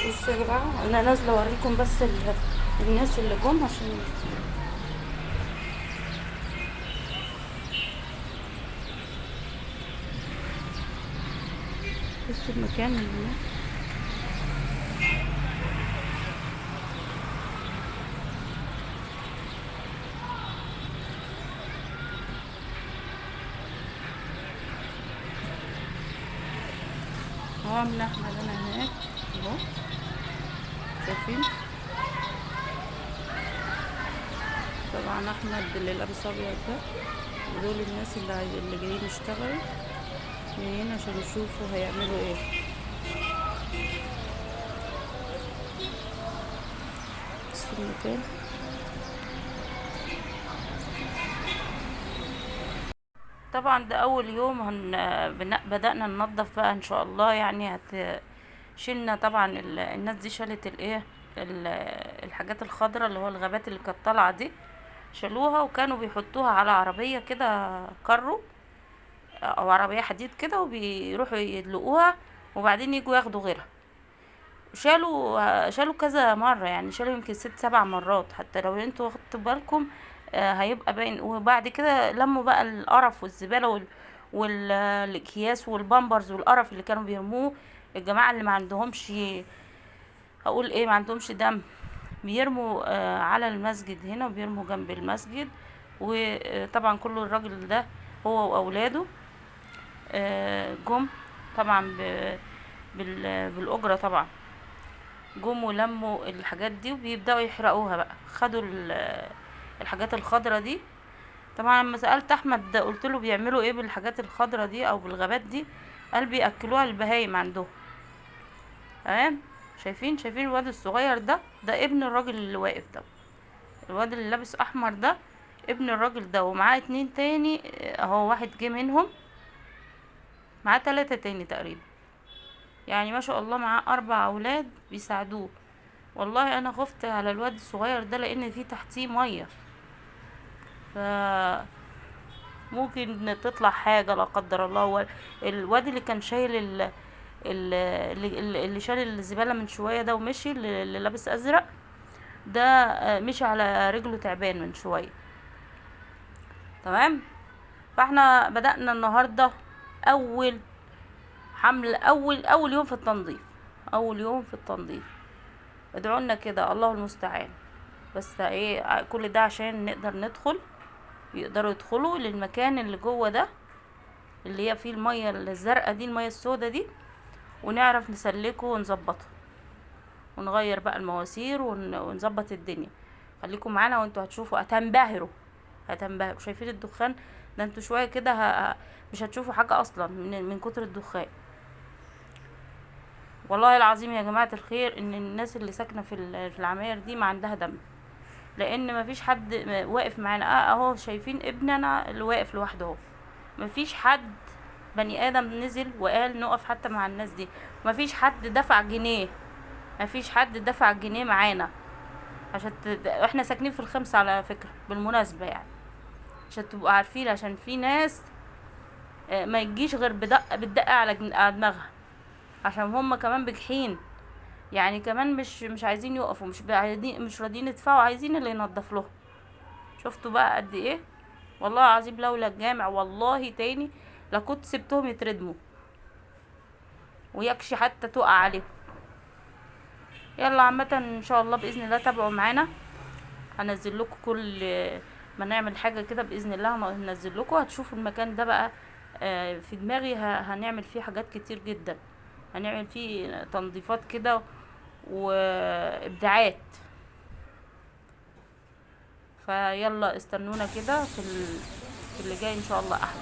بصوا يا جماعه، انا نازله اوريكم بس الناس اللي جم عشان بصوا المكان اللي هناك. هو من احمد انا هناك اهو، شايفين؟ طبعا احمد اللي لابس ابيض ده، ودول الناس اللي جايين يشتغلوا جايين عشان يشوفوا هيعملوا ايه. بس المكان طبعا ده اول يوم بدأنا ننظف بقى ان شاء الله. يعني شلنا طبعا الناس دي شالت الايه، الحاجات الخضراء اللي هو الغابات اللي كانت طالعه دي، شالوها وكانوا بيحطوها على عربيه كده كارو او عربيه حديد كده، وبيروحوا يدلقوها وبعدين يجوا ياخدوا غيرها. شالوا كذا مرة، يعني شالوا يمكن 6 7 مرات، حتى لو انتوا واخدتوا بالكم هيبقى باين. وبعد كده لموا بقى القرف والزبالة والاكياس والبامبرز والقرف اللي كانوا بيرموه الجماعة اللي ما عندهمش، هقول ايه، ما عندهمش دم، بيرموا على المسجد هنا وبيرموا جنب المسجد. وطبعا كل الراجل ده هو واولاده جم طبعا بالأجرة طبعا، جم ولموا الحاجات دي وبيبدأوا يحرقوها بقى. خدوا الحاجات الخضرة دي. طبعا لما سألت احمد قلت له بيعملوا ايه بالحاجات الخضرة دي او بالغابات دي، قال بيأكلوها البهايم عندهم. تمام. شايفين الواد الصغير ده ابن الراجل اللي واقف ده، الواد اللي لابس احمر ده ابن الراجل ده، ومعاه 2 تاني اهو، واحد جه منهم، معاه 3 تاني تقريبا. يعني ما شاء الله معاه 4 اولاد بيساعدوه. والله انا خفت على الواد الصغير ده لان في تحتيه ميه، ف ممكن تطلع حاجه لا قدر الله. هو الواد اللي كان شايل اللي شال الزباله من شويه ده ومشي، اللي لابس ازرق ده مشي على رجله تعبان من شويه. تمام. فاحنا بدأنا النهارده اول حمل، اول يوم في التنظيف، اول يوم في التنظيف. ادعوا لنا كده، الله المستعان. بس ايه، كل ده عشان نقدر ندخل، يقدروا يدخلوا للمكان اللي جوه ده، اللي هي فيه المية الزرقاء دي، المية السوداء دي، ونعرف نسلكه ونظبطه ونغير بقى المواسير ونظبط الدنيا. خليكم معانا وانتوا هتشوفوا، هتنبهروا. شايفين الدخان ده؟ انتوا شوية كده مش هتشوفوا حاجة اصلا من كتر الدخان. والله العظيم يا جماعة الخير ان الناس اللي ساكنة في العماير دي ما عندها دم، لان مفيش حد واقف معانا. اهو شايفين ابننا اللي واقف لوحده اهو، مفيش حد بني ادم نزل وقال نقف حتى مع الناس دي. مفيش حد دفع جنيه، مفيش حد دفع جنيه معانا. احنا ساكنين في الخمسة على فكرة بالمناسبة، يعني عشان تبقوا عارفين، عشان في ناس ما يجيش غير بالدقة على دماغها، عشان هم كمان بجحين. يعني كمان مش عايزين يقفوا، مش راضيين يدفعوا، عايزين اللي ينظف لهم. شفتوا بقى قد ايه؟ والله العظيم لولا الجامع والله تاني لكنت سبتهم يتردموا ويكشي حتى تقع عليهم. يلا عامة ان شاء الله باذن الله تابعوا معانا، هنزل لكم كل ما نعمل حاجة كده باذن الله، هنزل لكم، هتشوفوا المكان ده بقى. في دماغي هنعمل فيه حاجات كتير جدا، هنعمل فيه تنظيفات كده وابداعات. فيلا استنونا كده في اللي جاي ان شاء الله احلى.